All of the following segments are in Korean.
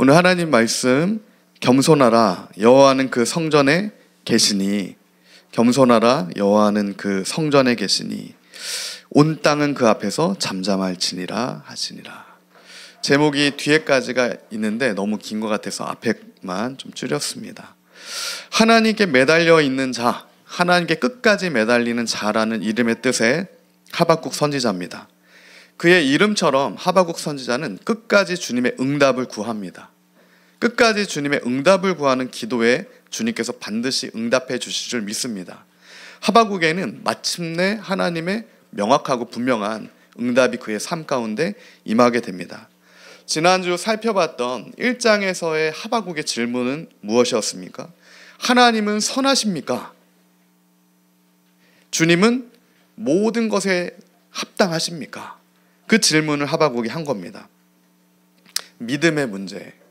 오늘 하나님 말씀, 겸손하라 여호와는 그 성전에 계시니, 겸손하라 여호와는 그 성전에 계시니 온 땅은 그 앞에서 잠잠할지니라 하시니라. 제목이 뒤에까지가 있는데 너무 긴 것 같아서 앞에만 좀 줄였습니다. 하나님께 매달려 있는 자, 하나님께 끝까지 매달리는 자라는 이름의 뜻의 하박국 선지자입니다. 그의 이름처럼 하박국 선지자는 끝까지 주님의 응답을 구합니다. 끝까지 주님의 응답을 구하는 기도에 주님께서 반드시 응답해 주실 줄 믿습니다. 하박국에는 마침내 하나님의 명확하고 분명한 응답이 그의 삶 가운데 임하게 됩니다. 지난주 살펴봤던 1장에서의 하박국의 질문은 무엇이었습니까? 하나님은 선하십니까? 주님은 모든 것에 합당하십니까? 그 질문을 하박국이 한 겁니다. 믿음의 문제예요.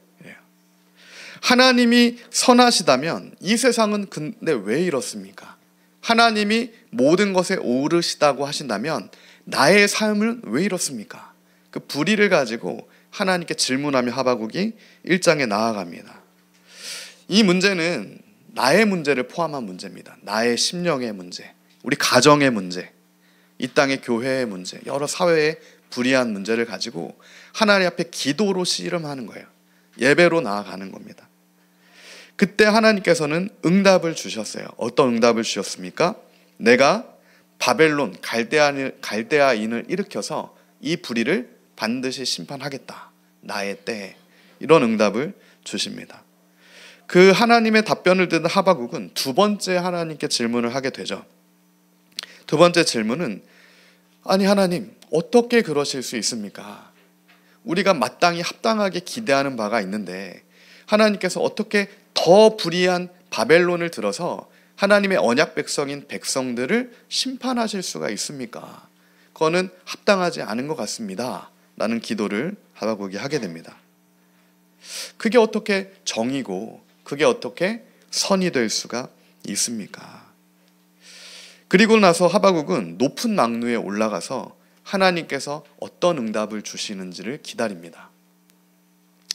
하나님이 선하시다면 이 세상은 근데 왜 이렇습니까? 하나님이 모든 것에 오르시다고 하신다면 나의 삶은 왜 이렇습니까? 그 불의를 가지고 하나님께 질문하며 하박국이 1장에 나아갑니다. 이 문제는 나의 문제를 포함한 문제입니다. 나의 심령의 문제, 우리 가정의 문제, 이 땅의 교회의 문제, 여러 사회의 불의한 문제를 가지고 하나님 앞에 기도로 씨름하는 거예요. 예배로 나아가는 겁니다. 그때 하나님께서는 응답을 주셨어요. 어떤 응답을 주셨습니까? 내가 바벨론 갈대아인을 일으켜서 이 불의를 반드시 심판하겠다. 나의 때에. 이런 응답을 주십니다. 그 하나님의 답변을 듣는 하박국은 두 번째 하나님께 질문을 하게 되죠. 두 번째 질문은, 아니 하나님, 어떻게 그러실 수 있습니까? 우리가 마땅히 합당하게 기대하는 바가 있는데 하나님께서 어떻게 더 불의한 바벨론을 들어서 하나님의 언약 백성인 백성들을 심판하실 수가 있습니까? 그거는 합당하지 않은 것 같습니다. 라는 기도를 하박국이 하게 됩니다. 그게 어떻게 정의고 그게 어떻게 선이 될 수가 있습니까? 그리고 나서 하박국은 높은 망루에 올라가서 하나님께서 어떤 응답을 주시는지를 기다립니다.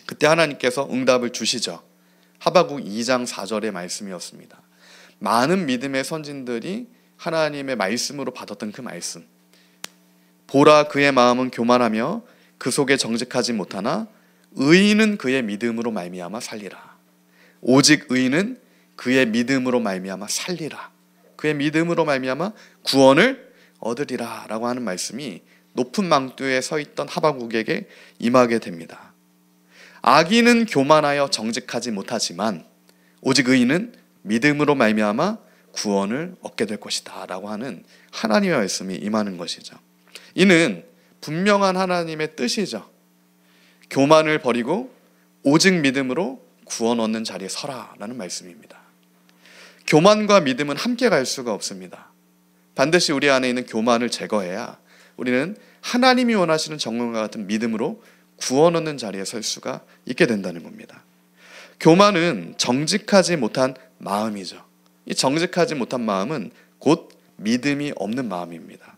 그때 하나님께서 응답을 주시죠. 하박국 2장 4절의 말씀이었습니다. 많은 믿음의 선진들이 하나님의 말씀으로 받았던 그 말씀. 보라, 그의 마음은 교만하며 그 속에 정직하지 못하나 의인은 그의 믿음으로 말미암아 살리라. 오직 의인은 그의 믿음으로 말미암아 살리라. 그의 믿음으로 말미암아 구원을 얻으리라 라고 하는 말씀이 높은 망대에 서 있던 하박국에게 임하게 됩니다. 악인은 교만하여 정직하지 못하지만 오직 의인은 믿음으로 말미암아 구원을 얻게 될 것이다 라고 하는 하나님의 말씀이 임하는 것이죠. 이는 분명한 하나님의 뜻이죠. 교만을 버리고 오직 믿음으로 구원 얻는 자리에 서라 라는 말씀입니다. 교만과 믿음은 함께 갈 수가 없습니다. 반드시 우리 안에 있는 교만을 제거해야 우리는 하나님이 원하시는 정령과 같은 믿음으로 구원 얻는 자리에 설 수가 있게 된다는 겁니다. 교만은 정직하지 못한 마음이죠. 이 정직하지 못한 마음은 곧 믿음이 없는 마음입니다.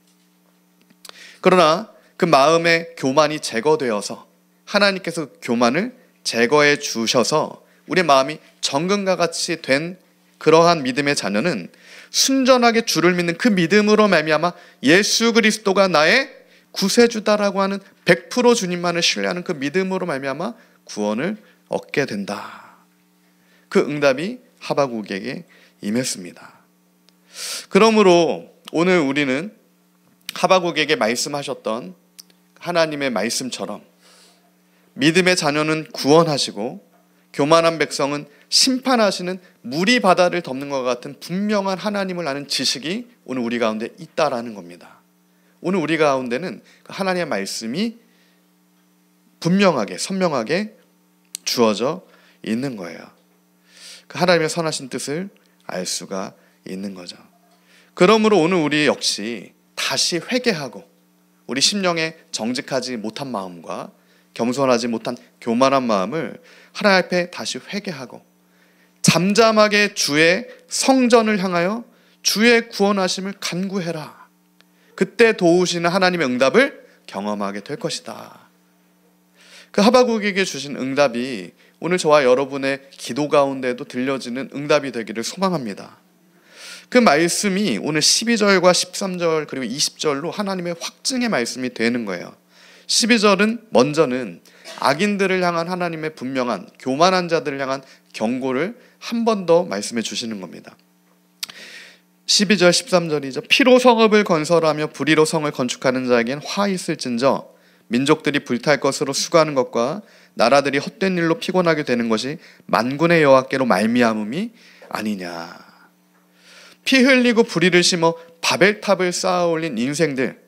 그러나 그 마음의 교만이 제거되어서 하나님께서 교만을 제거해 주셔서 우리 마음이 정금과 같이 된 그러한 믿음의 자녀는 순전하게 주를 믿는 그 믿음으로 말미암아 예수 그리스도가 나의 구세주다라고 하는 100% 주님만을 신뢰하는 그 믿음으로 말미암아 구원을 얻게 된다. 그 응답이 하박국에게 임했습니다. 그러므로 오늘 우리는 하박국에게 말씀하셨던 하나님의 말씀처럼 믿음의 자녀는 구원하시고 교만한 백성은 심판하시는 물이 바다를 덮는 것 같은 분명한 하나님을 아는 지식이 오늘 우리 가운데 있다라는 겁니다. 오늘 우리 가운데는 하나님의 말씀이 분명하게 선명하게 주어져 있는 거예요. 그 하나님의 선하신 뜻을 알 수가 있는 거죠. 그러므로 오늘 우리 역시 다시 회개하고 우리 심령에 정직하지 못한 마음과 겸손하지 못한 교만한 마음을 하나님 앞에 다시 회개하고 잠잠하게 주의 성전을 향하여 주의 구원하심을 간구해라. 그때 도우시는 하나님의 응답을 경험하게 될 것이다. 그 하바국에게 주신 응답이 오늘 저와 여러분의 기도 가운데도 들려지는 응답이 되기를 소망합니다. 그 말씀이 오늘 12절과 13절 그리고 20절로 하나님의 확증의 말씀이 되는 거예요. 12절은 먼저는 악인들을 향한 하나님의 분명한 교만한 자들을 향한 경고를 한 번 더 말씀해 주시는 겁니다. 12절 13절이죠. 피로 성읍을 건설하며 불의로 성을 건축하는 자에겐 화 있을진저 민족들이 불탈 것으로 수고하는 것과 나라들이 헛된 일로 피곤하게 되는 것이 만군의 여호와께로 말미암음이 아니냐. 피 흘리고 불의를 심어 바벨탑을 쌓아 올린 인생들,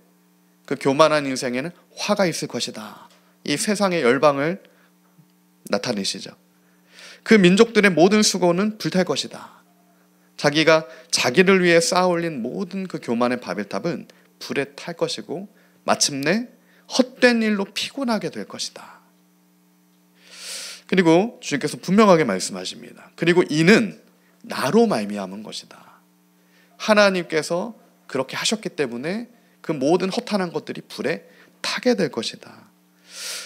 그 교만한 인생에는 화가 있을 것이다. 이 세상의 열방을 나타내시죠. 그 민족들의 모든 수고는 불탈 것이다. 자기가 자기를 위해 쌓아 올린 모든 그 교만의 바벨탑은 불에 탈 것이고 마침내 헛된 일로 피곤하게 될 것이다. 그리고 주님께서 분명하게 말씀하십니다. 그리고 이는 나로 말미암은 것이다. 하나님께서 그렇게 하셨기 때문에 그 모든 허탄한 것들이 불에 타게 될 것이다.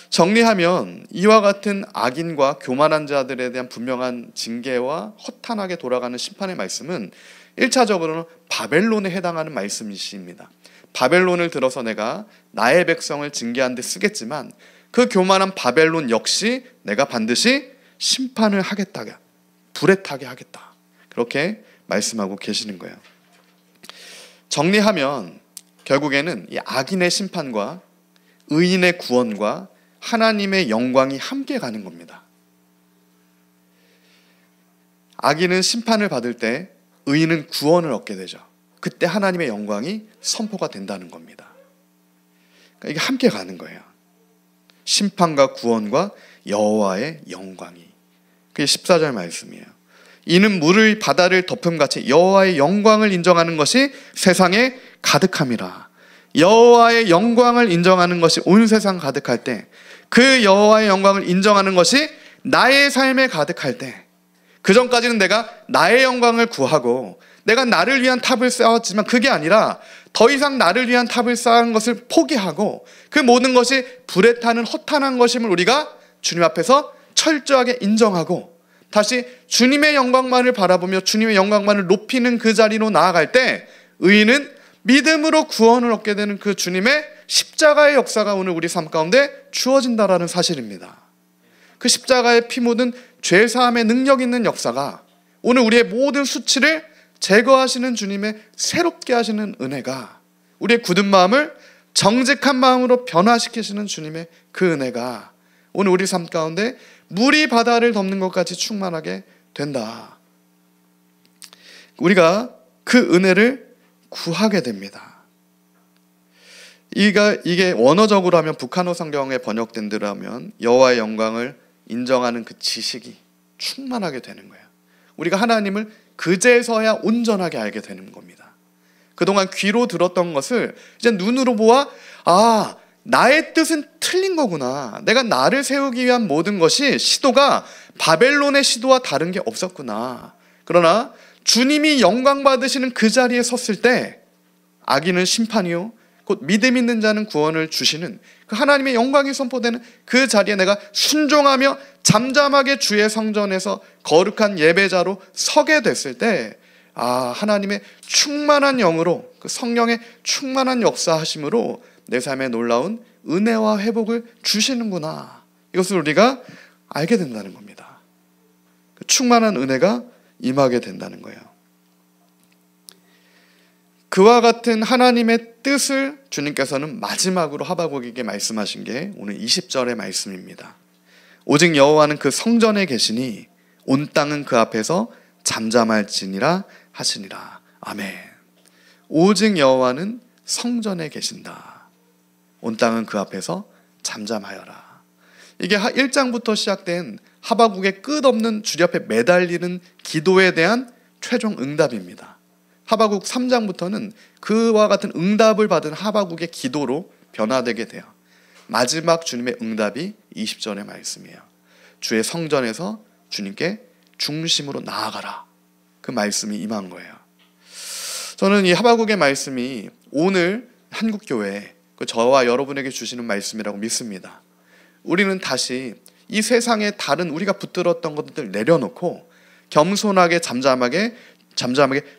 정리하면 이와 같은 악인과 교만한 자들에 대한 분명한 징계와 허탄하게 돌아가는 심판의 말씀은 1차적으로는 바벨론에 해당하는 말씀이십니다. 바벨론을 들어서 내가 나의 백성을 징계한 데 쓰겠지만 그 교만한 바벨론 역시 내가 반드시 심판을 하겠다. 불에 타게 하겠다. 그렇게 말씀하고 계시는 거예요. 정리하면 결국에는 이 악인의 심판과 의인의 구원과 하나님의 영광이 함께 가는 겁니다. 악인은 심판을 받을 때 의인은 구원을 얻게 되죠. 그때 하나님의 영광이 선포가 된다는 겁니다. 그러니까 이게 함께 가는 거예요. 심판과 구원과 여호와의 영광이. 그게 14절 말씀이에요. 이는 물을 바다를 덮음같이 여호와의 영광을 인정하는 것이 세상에 가득함이라. 여호와의 영광을 인정하는 것이 온 세상 가득할 때, 그 여호와의 영광을 인정하는 것이 나의 삶에 가득할 때, 그 전까지는 내가 나의 영광을 구하고 내가 나를 위한 탑을 쌓았지만 그게 아니라 더 이상 나를 위한 탑을 쌓은 것을 포기하고 그 모든 것이 불에 타는 허탄한 것임을 우리가 주님 앞에서 철저하게 인정하고 다시 주님의 영광만을 바라보며 주님의 영광만을 높이는 그 자리로 나아갈 때 의인은 믿음으로 구원을 얻게 되는 그 주님의 십자가의 역사가 오늘 우리 삶 가운데 주어진다라는 사실입니다. 그 십자가의 피 묻은 죄사함의 능력 있는 역사가 오늘 우리의 모든 수치를 제거하시는 주님의 새롭게 하시는 은혜가, 우리의 굳은 마음을 정직한 마음으로 변화시키시는 주님의 그 은혜가 오늘 우리 삶 가운데 물이 바다를 덮는 것 같이 충만하게 된다. 우리가 그 은혜를 구하게 됩니다. 이게 원어적으로 하면 북한어 성경에 번역된 대로 하면 여호와의 영광을 인정하는 그 지식이 충만하게 되는 거예요. 우리가 하나님을 그제서야 온전하게 알게 되는 겁니다. 그동안 귀로 들었던 것을 이제 눈으로 보아, 아, 나의 뜻은 틀린 거구나. 내가 나를 세우기 위한 모든 것이 시도가 바벨론의 시도와 다른 게 없었구나. 그러나 주님이 영광 받으시는 그 자리에 섰을 때 악인은 심판이요 곧 믿음 있는 자는 구원을 주시는 그 하나님의 영광이 선포되는 그 자리에 내가 순종하며 잠잠하게 주의 성전에서 거룩한 예배자로 서게 됐을 때, 아, 하나님의 충만한 영으로, 그 성령의 충만한 역사하심으로 내 삶에 놀라운 은혜와 회복을 주시는구나. 이것을 우리가 알게 된다는 겁니다. 그 충만한 은혜가 임하게 된다는 거예요. 그와 같은 하나님의 뜻을 주님께서는 마지막으로 하바국에게 말씀하신 게 오늘 20절의 말씀입니다. 오직 여호와는 그 성전에 계시니 온 땅은 그 앞에서 잠잠할지니라 하시니라. 아멘. 오직 여호와는 성전에 계신다. 온 땅은 그 앞에서 잠잠하여라. 이게 1장부터 시작된 하바국의 끝없는 주리 앞에 매달리는 기도에 대한 최종 응답입니다. 하바국 3장부터는 그와 같은 응답을 받은 하바국의 기도로 변화되게 돼요. 마지막 주님의 응답이 20절의 말씀이에요. 주의 성전에서 주님께 중심으로 나아가라. 그 말씀이 임한 거예요. 저는 이 하바국의 말씀이 오늘 한국교회, 저와 여러분에게 주시는 말씀이라고 믿습니다. 우리는 다시 이 세상에 다른 우리가 붙들었던 것들 내려놓고 겸손하게 잠잠하게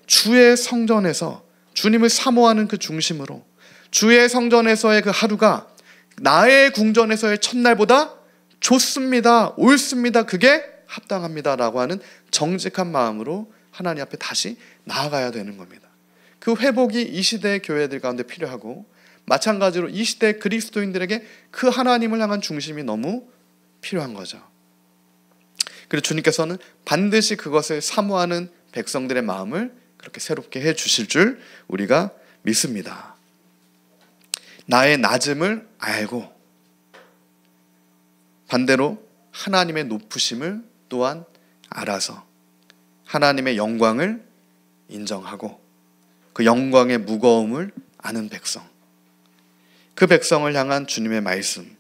주의 성전에서 주님을 사모하는 그 중심으로, 주의 성전에서의 그 하루가 나의 궁전에서의 첫날보다 좋습니다, 옳습니다, 그게 합당합니다라고 하는 정직한 마음으로 하나님 앞에 다시 나아가야 되는 겁니다. 그 회복이 이 시대의 교회들 가운데 필요하고, 마찬가지로 이 시대 그리스도인들에게 그 하나님을 향한 중심이 너무 필요한 거죠. 그리고 주님께서는 반드시 그것을 사모하는 백성들의 마음을 그렇게 새롭게 해주실 줄 우리가 믿습니다. 나의 낮음을 알고 반대로 하나님의 높으심을 또한 알아서 하나님의 영광을 인정하고 그 영광의 무거움을 아는 백성, 그 백성을 향한 주님의 말씀,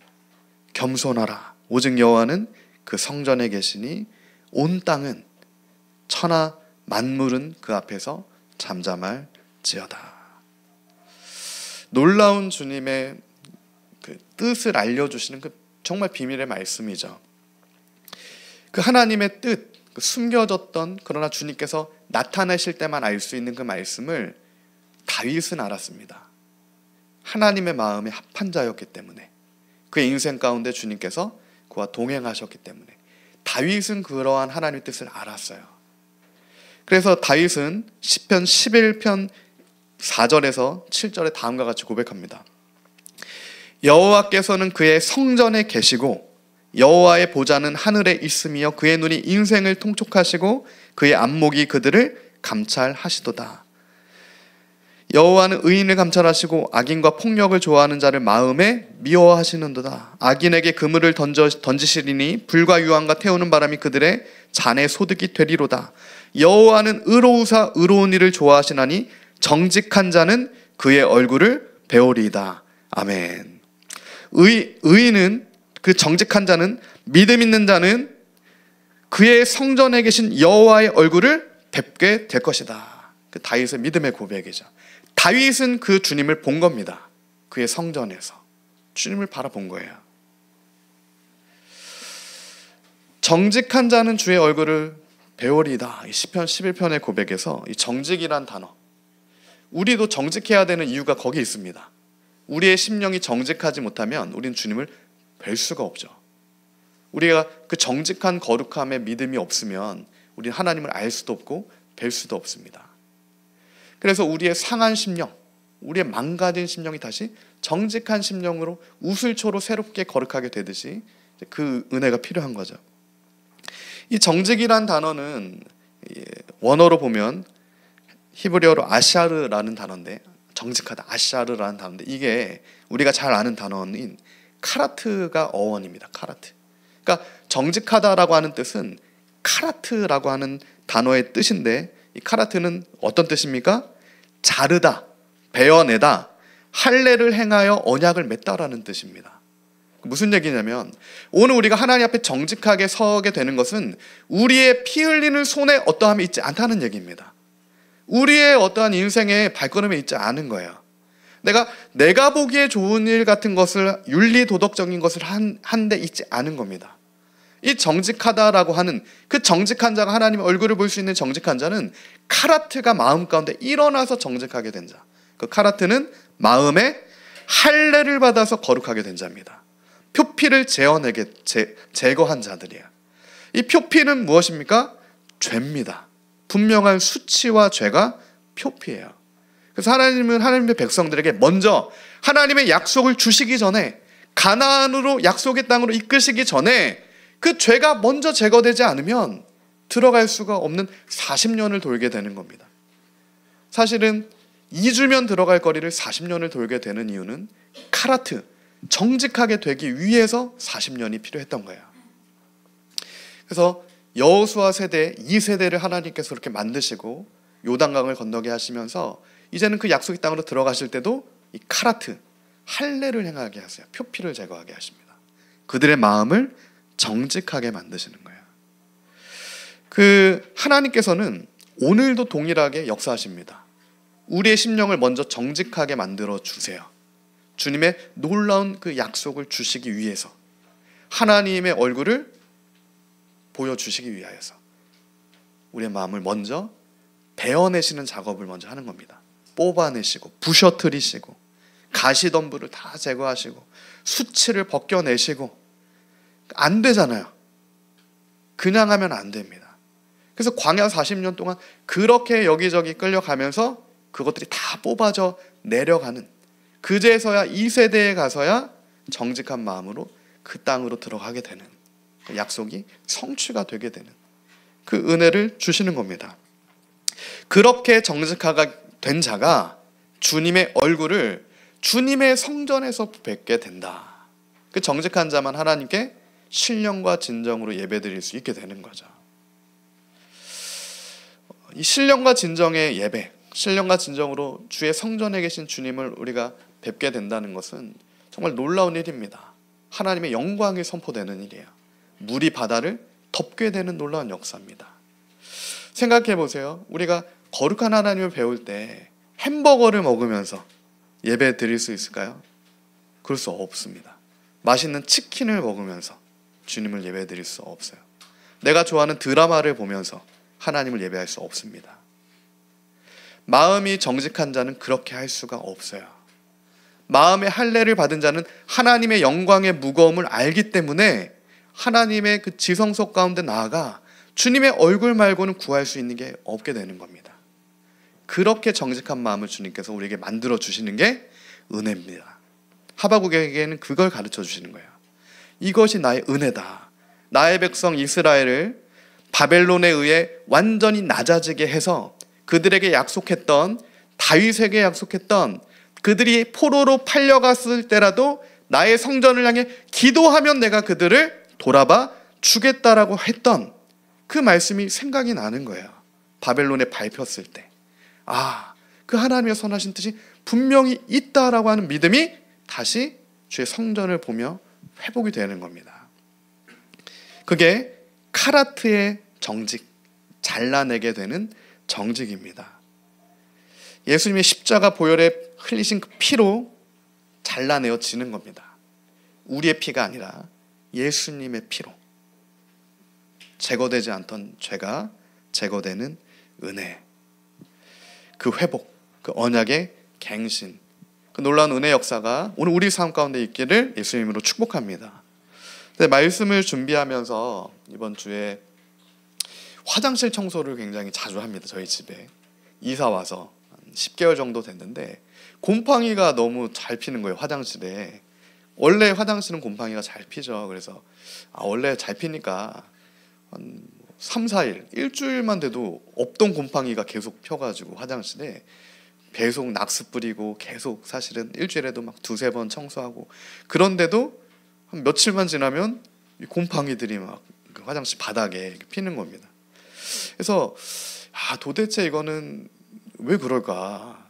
겸손하라 오직 여호와는 그 성전에 계시니 온 땅은 천하 만물은 그 앞에서 잠잠할지어다. 놀라운 주님의 그 뜻을 알려주시는 그 정말 비밀의 말씀이죠. 그 하나님의 뜻, 그 숨겨졌던 그러나 주님께서 나타내실 때만 알 수 있는 그 말씀을 다윗은 알았습니다. 하나님의 마음에 합한 자였기 때문에, 그의 인생 가운데 주님께서 그와 동행하셨기 때문에 다윗은 그러한 하나님의 뜻을 알았어요. 그래서 다윗은 시편 11편 4절에서 7절에 다음과 같이 고백합니다. 여호와께서는 그의 성전에 계시고 여호와의 보좌는 하늘에 있으며 그의 눈이 인생을 통촉하시고 그의 안목이 그들을 감찰하시도다. 여호와는 의인을 감찰하시고 악인과 폭력을 좋아하는 자를 마음에 미워하시는도다. 악인에게 그물을 던지시리니 불과 유황과 태우는 바람이 그들의 잔의 소득이 되리로다. 여호와는 의로우사 의로운 일을 좋아하시나니 정직한 자는 그의 얼굴을 배우리이다. 아멘. 의인은, 그 정직한 자는, 믿음 있는 자는 그의 성전에 계신 여호와의 얼굴을 뵙게 될 것이다. 그 다윗의 믿음의 고백이죠. 다윗은 그 주님을 본 겁니다. 그의 성전에서 주님을 바라본 거예요. 정직한 자는 주의 얼굴을 배우리이다. 이 시편 11편의 고백에서 이 정직이란 단어, 우리도 정직해야 되는 이유가 거기 있습니다. 우리의 심령이 정직하지 못하면 우리는 주님을 뵐 수가 없죠. 우리가 그 정직한 거룩함에 믿음이 없으면 우리는 하나님을 알 수도 없고 뵐 수도 없습니다. 그래서 우리의 상한 심령, 우리의 망가진 심령이 다시 정직한 심령으로 우슬초로 새롭게 거룩하게 되듯이 그 은혜가 필요한 거죠. 이 정직이란 단어는 원어로 보면 히브리어로 아샤르라는 단어인데, 정직하다, 아샤르라는 단어인데, 이게 우리가 잘 아는 단어인 카라트가 어원입니다. 카라트. 그러니까 정직하다라고 하는 뜻은 카라트라고 하는 단어의 뜻인데, 이 카라트는 어떤 뜻입니까? 자르다, 베어내다, 할례를 행하여 언약을 맺다라는 뜻입니다. 무슨 얘기냐면, 오늘 우리가 하나님 앞에 정직하게 서게 되는 것은 우리의 피 흘리는 손에 어떠함이 있지 않다는 얘기입니다. 우리의 어떠한 인생의 발걸음에 있지 않은 거예요. 내가 보기에 좋은 일 같은 것을, 윤리 도덕적인 것을 한 데 있지 않은 겁니다. 이 정직하다라고 하는 그 정직한 자가 하나님의 얼굴을 볼 수 있는 정직한 자는 카라트가 마음 가운데 일어나서 정직하게 된 자. 그 카라트는 마음에 할례를 받아서 거룩하게 된 자입니다. 표피를 제거한 자들이에요. 이 표피는 무엇입니까? 죄입니다. 분명한 수치와 죄가 표피예요. 그래서 하나님은 하나님의 백성들에게 먼저 하나님의 약속을 주시기 전에, 가나안으로 약속의 땅으로 이끄시기 전에 그 죄가 먼저 제거되지 않으면 들어갈 수가 없는 40년을 돌게 되는 겁니다. 사실은 2주면 들어갈 거리를 40년을 돌게 되는 이유는 카라트, 정직하게 되기 위해서 40년이 필요했던 거예요. 그래서 여호수아 세대, 2세대를 하나님께서 그렇게 만드시고 요단강을 건너게 하시면서 이제는 그 약속의 땅으로 들어가실 때도 이 카라트, 할례를 행하게 하세요. 표피를 제거하게 하십니다. 그들의 마음을 정직하게 만드시는 거예요. 그 하나님께서는 오늘도 동일하게 역사하십니다. 우리의 심령을 먼저 정직하게 만들어 주세요. 주님의 놀라운 그 약속을 주시기 위해서, 하나님의 얼굴을 보여주시기 위하여서 우리의 마음을 먼저 베어내시는 작업을 먼저 하는 겁니다. 뽑아내시고 부셔뜨리시고 가시덤불을 다 제거하시고 수치를 벗겨내시고. 안 되잖아요. 그냥 하면 안 됩니다. 그래서 광야 40년 동안 그렇게 여기저기 끌려가면서 그것들이 다 뽑아져 내려가는, 그제서야 이 세대에 가서야 정직한 마음으로 그 땅으로 들어가게 되는, 그 약속이 성취가 되게 되는 그 은혜를 주시는 겁니다. 그렇게 정직하가 된 자가 주님의 얼굴을 주님의 성전에서 뵙게 된다. 그 정직한 자만 하나님께 신령과 진정으로 예배드릴 수 있게 되는 거죠. 이 신령과 진정의 예배, 신령과 진정으로 주의 성전에 계신 주님을 우리가 뵙게 된다는 것은 정말 놀라운 일입니다. 하나님의 영광이 선포되는 일이에요. 물이 바다를 덮게 되는 놀라운 역사입니다. 생각해 보세요. 우리가 거룩한 하나님을 배울 때 햄버거를 먹으면서 예배 드릴 수 있을까요? 그럴 수 없습니다. 맛있는 치킨을 먹으면서 주님을 예배 드릴 수 없어요. 내가 좋아하는 드라마를 보면서 하나님을 예배할 수 없습니다. 마음이 정직한 자는 그렇게 할 수가 없어요. 마음의 할례를 받은 자는 하나님의 영광의 무거움을 알기 때문에 하나님의 그 지성소 가운데 나아가 주님의 얼굴 말고는 구할 수 있는 게 없게 되는 겁니다. 그렇게 정직한 마음을 주님께서 우리에게 만들어 주시는 게 은혜입니다. 하바국에게는 그걸 가르쳐 주시는 거예요. 이것이 나의 은혜다. 나의 백성 이스라엘을 바벨론에 의해 완전히 낮아지게 해서 그들에게 약속했던, 다윗에게 약속했던, 그들이 포로로 팔려갔을 때라도 나의 성전을 향해 기도하면 내가 그들을 돌아봐 주겠다라고 했던 그 말씀이 생각이 나는 거예요. 바벨론에 밟혔을 때, 그 하나님의 선하신 뜻이 분명히 있다라고 하는 믿음이 다시 주의 성전을 보며 회복이 되는 겁니다. 그게 카라트의 정직, 잘라내게 되는 정직입니다. 예수님의 십자가 보혈에 흘리신 그 피로 잘라내어지는 겁니다. 우리의 피가 아니라 예수님의 피로 제거되지 않던 죄가 제거되는 은혜, 그 회복, 그 언약의 갱신, 그 놀라운 은혜 역사가 오늘 우리 삶 가운데 있기를 예수님으로 축복합니다. 말씀을 준비하면서 이번 주에 화장실 청소를 굉장히 자주 합니다. 저희 집에 이사 와서 10개월 정도 됐는데 곰팡이가 너무 잘 피는 거예요. 화장실에. 원래 화장실은 곰팡이가 잘 피죠. 그래서 원래 잘 피니까 한 3, 4일, 일주일만 돼도 없던 곰팡이가 계속 펴가지고 화장실에 계속 낙스 뿌리고 계속 사실은 일주일에도 막 2-3번 청소하고, 그런데도 한 며칠만 지나면 이 곰팡이들이 막 그 화장실 바닥에 이렇게 피는 겁니다. 그래서 도대체 이거는 왜 그럴까?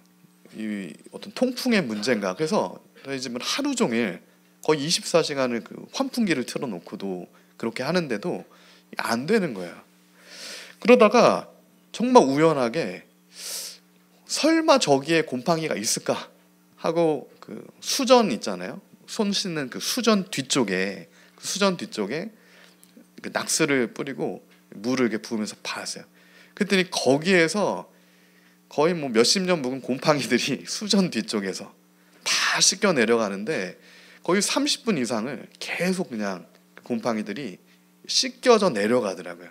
이 어떤 통풍의 문제인가? 그래서 저희 집은 하루 종일 거의 24시간을 그 환풍기를 틀어놓고도 그렇게 하는데도 안 되는 거예요. 그러다가 정말 우연하게 설마 저기에 곰팡이가 있을까 하고 그 수전 있잖아요. 손 씻는 그 수전 뒤쪽에 그 낙스를 뿌리고 물을 이렇게 부으면서 봤어요. 그랬더니 거기에서 거의 뭐 몇십 년 묵은 곰팡이들이 수전 뒤쪽에서 다 씻겨 내려가는데 거의 30분 이상을 계속 그냥 곰팡이들이 씻겨져 내려가더라고요.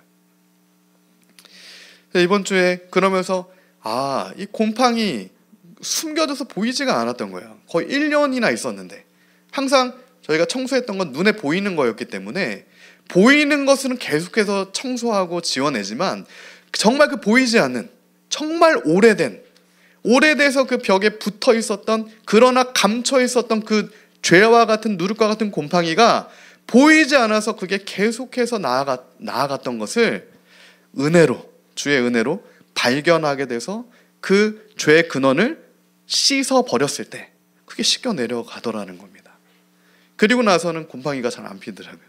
이번 주에 그러면서 이 곰팡이 숨겨져서 보이지가 않았던 거예요. 거의 1년이나 있었는데 항상 저희가 청소했던 건 눈에 보이는 거였기 때문에 보이는 것은 계속해서 청소하고 지워내지만 정말 그 보이지 않는, 정말 오래돼서 그 벽에 붙어 있었던, 그러나 감춰 있었던 그 죄와 같은 누룩과 같은 곰팡이가 보이지 않아서 그게 계속해서 나아갔던 것을 주의 은혜로 발견하게 돼서 그 죄의 근원을 씻어 버렸을 때 그게 씻겨 내려가더라는 겁니다. 그리고 나서는 곰팡이가 잘 안 피더라고요.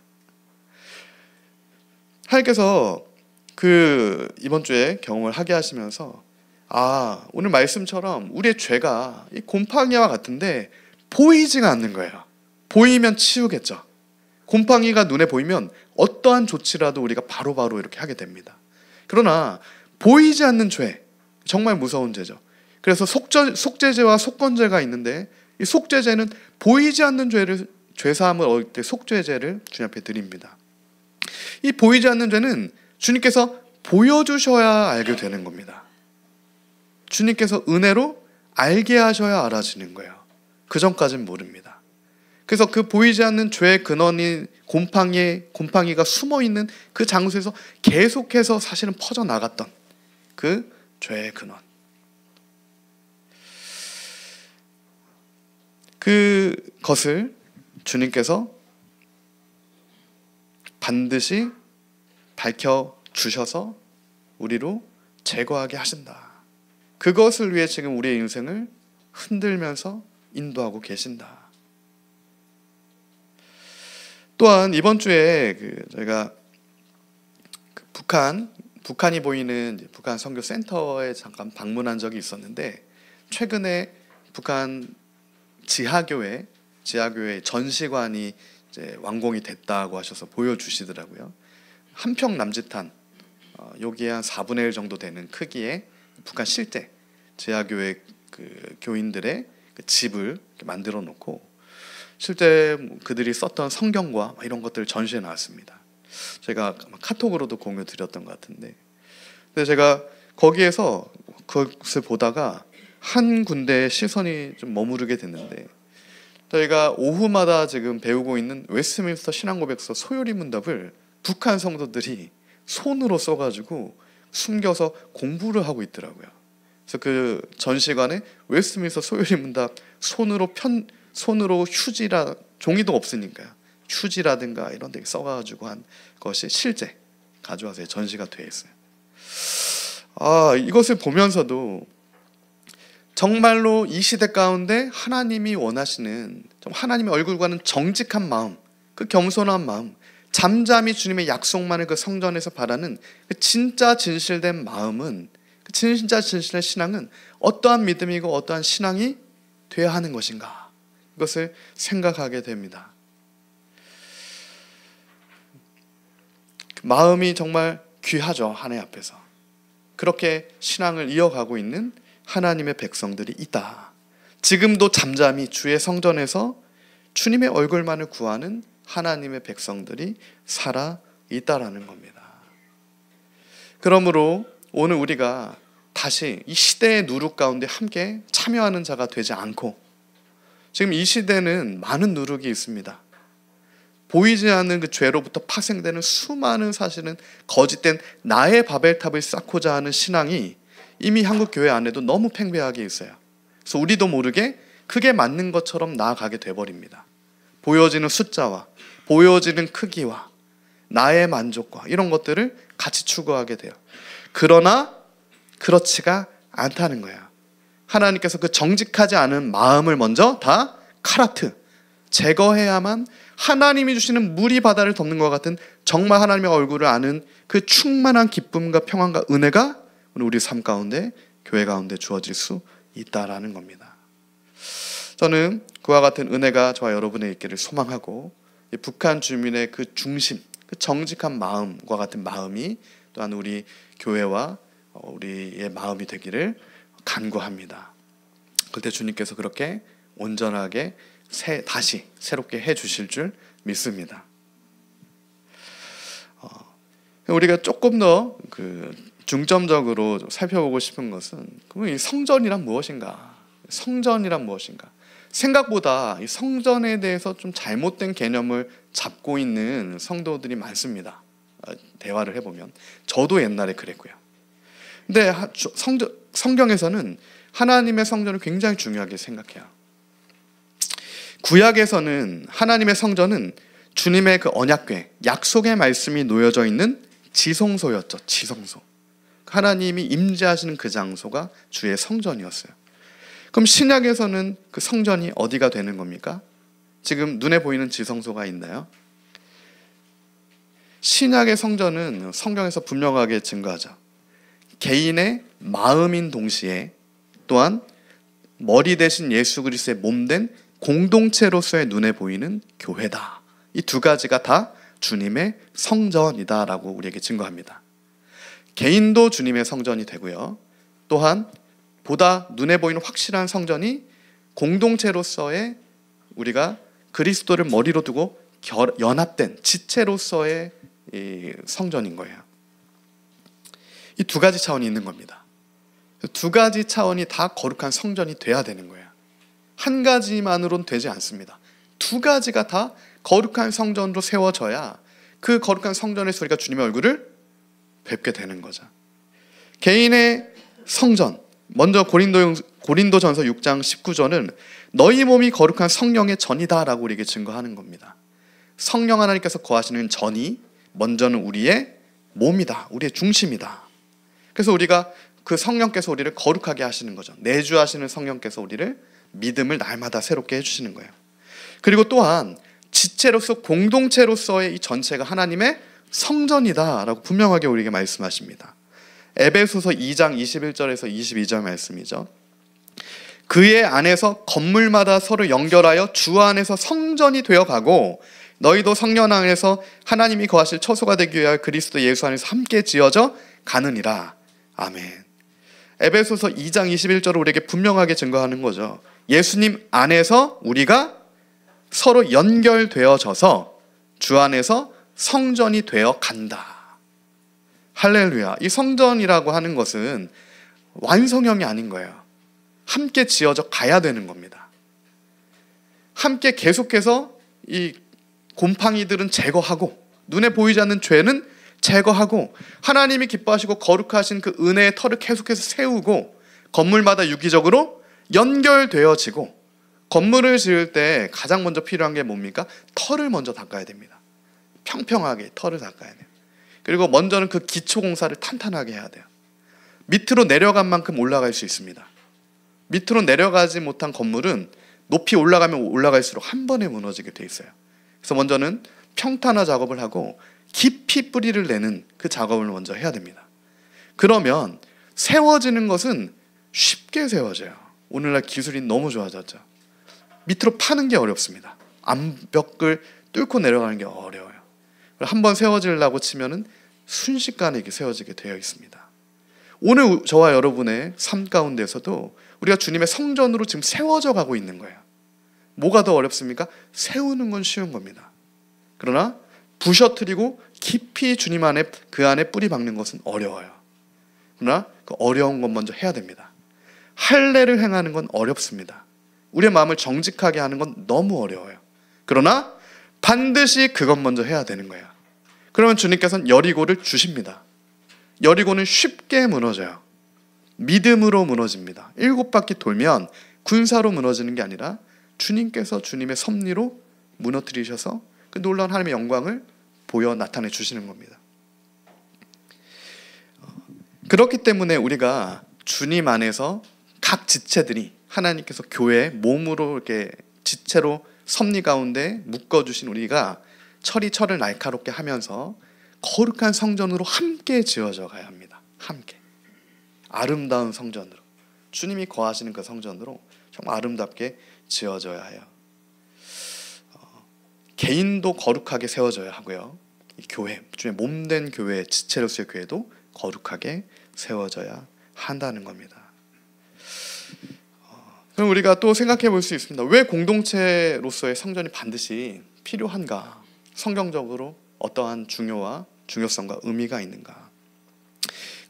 하나님께서 그 이번 주에 경험을 하게 하시면서 오늘 말씀처럼 우리의 죄가 이 곰팡이와 같은데 보이지가 않는 거예요. 보이면 치우겠죠. 곰팡이가 눈에 보이면 어떠한 조치라도 우리가 바로바로 이렇게 하게 됩니다. 그러나 보이지 않는 죄, 정말 무서운 죄죠. 그래서 속죄죄와 속건죄가 있는데 이 속죄죄는 보이지 않는 죄를 죄사함을 얻을 때 속죄죄를 주님 앞에 드립니다. 이 보이지 않는 죄는 주님께서 보여주셔야 알게 되는 겁니다. 주님께서 은혜로 알게 하셔야 알아지는 거예요. 그 전까지는 모릅니다. 그래서 그 보이지 않는 죄의 근원인 곰팡이가 숨어있는 그 장소에서 계속해서 사실은 퍼져나갔던 그 죄의 근원. 그것을 주님께서 반드시 밝혀주셔서 우리로 제거하게 하신다. 그것을 위해 지금 우리의 인생을 흔들면서 인도하고 계신다. 또한 이번 주에 저희가 북한이 보이는 북한 선교 센터에 잠깐 방문한 적이 있었는데 최근에 북한 지하교회 전시관이 이제 완공이 됐다고 하셔서 보여주시더라고요. 한평 남짓한 여기에 한 4분의 1 정도 되는 크기의 북한 실제 지하교회 그 교인들의 그 집을 만들어 놓고 실제 그들이 썼던 성경과 이런 것들을 전시해 놨습니다. 제가 카톡으로도 공유 드렸던 것 같은데, 근데 제가 거기에서 그것을 보다가 한 군데에 시선이 좀 머무르게 됐는데, 저희가 오후마다 지금 배우고 있는 웨스트민스터 신앙고백서 소요리 문답을 북한 성도들이 손으로 써가지고 숨겨서 공부를 하고 있더라고요. 그래서 그 전시관에 웨스트민스터 소요리 문답 손으로 휴지라 종이도 없으니까요. 휴지라든가 이런 데 써가지고 한 것이 실제 가져와서 전시가 되어 있어요. 이것을 보면서도 정말로 이 시대 가운데 하나님이 원하시는 하나님의 얼굴과는 정직한 마음, 그 겸손한 마음, 잠잠히 주님의 약속만을 그 성전에서 바라는 그 진짜 진실된 마음은, 그 진짜 진실된 신앙은 어떠한 믿음이고 어떠한 신앙이 되어야 하는 것인가, 이것을 생각하게 됩니다. 마음이 정말 귀하죠. 하나님 앞에서 그렇게 신앙을 이어가고 있는 하나님의 백성들이 있다. 지금도 잠잠히 주의 성전에서 주님의 얼굴만을 구하는 하나님의 백성들이 살아 있다라는 겁니다. 그러므로 오늘 우리가 다시 이 시대의 누룩 가운데 함께 참여하는 자가 되지 않고, 지금 이 시대는 많은 누룩이 있습니다. 보이지 않는 그 죄로부터 파생되는 수많은 사실은 거짓된 나의 바벨탑을 쌓고자 하는 신앙이 이미 한국 교회 안에도 너무 팽배하게 있어요. 그래서 우리도 모르게 그게 맞는 것처럼 나아가게 돼버립니다. 보여지는 숫자와 보여지는 크기와 나의 만족과 이런 것들을 같이 추구하게 돼요. 그러나 그렇지가 않다는 거예요. 하나님께서 그 정직하지 않은 마음을 먼저 다 카라트 제거해야만 하나님이 주시는 물이 바다를 덮는 것 같은 정말 하나님의 얼굴을 아는 그 충만한 기쁨과 평안과 은혜가 우리 삶 가운데, 교회 가운데 주어질 수 있다라는 겁니다. 저는 그와 같은 은혜가 저와 여러분의 있기를 소망하고, 북한 주민의 그 중심, 그 정직한 마음과 같은 마음이 또한 우리 교회와 우리의 마음이 되기를 간구합니다. 그때 주님께서 그렇게 온전하게 다시 새롭게 해주실 줄 믿습니다. 우리가 조금 더 중점적으로 살펴보고 싶은 것은 그럼 이 성전이란 무엇인가? 성전이란 무엇인가? 생각보다 이 성전에 대해서 좀 잘못된 개념을 잡고 있는 성도들이 많습니다. 대화를 해보면 저도 옛날에 그랬고요. 근데 성경에서는 하나님의 성전을 굉장히 중요하게 생각해요. 구약에서는 하나님의 성전은 주님의 그 언약궤, 약속의 말씀이 놓여져 있는 지성소였죠. 지성소. 하나님이 임재하시는 그 장소가 주의 성전이었어요. 그럼 신약에서는 그 성전이 어디가 되는 겁니까? 지금 눈에 보이는 지성소가 있나요? 신약의 성전은 성경에서 분명하게 증거하죠. 개인의 마음인 동시에 또한 머리 대신 예수 그리스도의 몸된 공동체로서의 눈에 보이는 교회다. 이 두 가지가 다 주님의 성전이다라고 우리에게 증거합니다. 개인도 주님의 성전이 되고요. 또한 보다 눈에 보이는 확실한 성전이 공동체로서의 우리가 그리스도를 머리로 두고 연합된 지체로서의 이 성전인 거예요. 이 두 가지 차원이 있는 겁니다. 두 가지 차원이 다 거룩한 성전이 돼야 되는 거예요. 한 가지만으로는 되지 않습니다. 두 가지가 다 거룩한 성전으로 세워져야 그 거룩한 성전에서 우리가 주님의 얼굴을 뵙게 되는 거죠. 개인의 성전, 먼저 고린도전서 6장 19절은 너희 몸이 거룩한 성령의 전이다라고 우리에게 증거하는 겁니다. 성령 하나님께서 거하시는 전이 먼저는 우리의 몸이다, 우리의 중심이다. 그래서 우리가 그 성령께서 우리를 거룩하게 하시는 거죠. 내주하시는 성령께서 우리를 믿음을 날마다 새롭게 해주시는 거예요. 그리고 또한 지체로서 공동체로서의 이 전체가 하나님의 성전이다라고 분명하게 우리에게 말씀하십니다. 에베소서 2장 21절에서 22절 말씀이죠. 그의 안에서 건물마다 서로 연결하여 주 안에서 성전이 되어가고 너희도 성령 안에서 하나님이 거하실 처소가 되기 위하여 그리스도 예수 안에서 함께 지어져 가느니라. 아멘. 에베소서 2장 21절을 우리에게 분명하게 증거하는 거죠. 예수님 안에서 우리가 서로 연결되어져서 주 안에서 성전이 되어 간다. 할렐루야. 이 성전이라고 하는 것은 완성형이 아닌 거예요. 함께 지어져 가야 되는 겁니다. 함께 계속해서 이 곰팡이들은 제거하고 눈에 보이지 않는 죄는 제거하고 하나님이 기뻐하시고 거룩하신 그 은혜의 터를 계속해서 세우고 건물마다 유기적으로 연결되어지고 건물을 지을 때 가장 먼저 필요한 게 뭡니까? 터를 먼저 닦아야 됩니다. 평평하게 터를 닦아야 돼요. 그리고 먼저는 그 기초 공사를 탄탄하게 해야 돼요. 밑으로 내려간 만큼 올라갈 수 있습니다. 밑으로 내려가지 못한 건물은 높이 올라가면 올라갈수록 한 번에 무너지게 돼 있어요. 그래서 먼저는 평탄화 작업을 하고 깊이 뿌리를 내는 그 작업을 먼저 해야 됩니다. 그러면 세워지는 것은 쉽게 세워져요. 오늘날 기술이 너무 좋아졌죠. 밑으로 파는 게 어렵습니다. 암벽을 뚫고 내려가는 게 어려워요. 한번 세워지려고 치면은 순식간에 이렇게 세워지게 되어 있습니다. 오늘 저와 여러분의 삶 가운데서도 우리가 주님의 성전으로 지금 세워져 가고 있는 거예요. 뭐가 더 어렵습니까? 세우는 건 쉬운 겁니다. 그러나 부셔뜨리고 깊이 주님 안에 그 안에 뿌리 박는 것은 어려워요. 그러나 그 어려운 건 먼저 해야 됩니다. 할례를 행하는 건 어렵습니다. 우리의 마음을 정직하게 하는 건 너무 어려워요. 그러나 반드시 그것 먼저 해야 되는 거예요. 그러면 주님께서는 여리고를 주십니다. 여리고는 쉽게 무너져요. 믿음으로 무너집니다. 7바퀴 돌면 군사로 무너지는 게 아니라 주님께서 주님의 섭리로 무너뜨리셔서 그 놀라운 하나님의 영광을 보여 나타내 주시는 겁니다. 그렇기 때문에 우리가 주님 안에서 각 지체들이 하나님께서 교회 몸으로 이렇게 지체로 섭리 가운데 묶어주신 우리가 철을 날카롭게 하면서 거룩한 성전으로 함께 지어져 가야 합니다. 함께 아름다운 성전으로 주님이 거하시는 그 성전으로 정말 아름답게 지어져야 해요. 개인도 거룩하게 세워져야 하고요. 이 교회, 주의 몸된 교회, 지체로서의 교회도 거룩하게 세워져야 한다는 겁니다. 그럼 우리가 또 생각해 볼 수 있습니다. 왜 공동체로서의 성전이 반드시 필요한가? 성경적으로 어떠한 중요성과 의미가 있는가?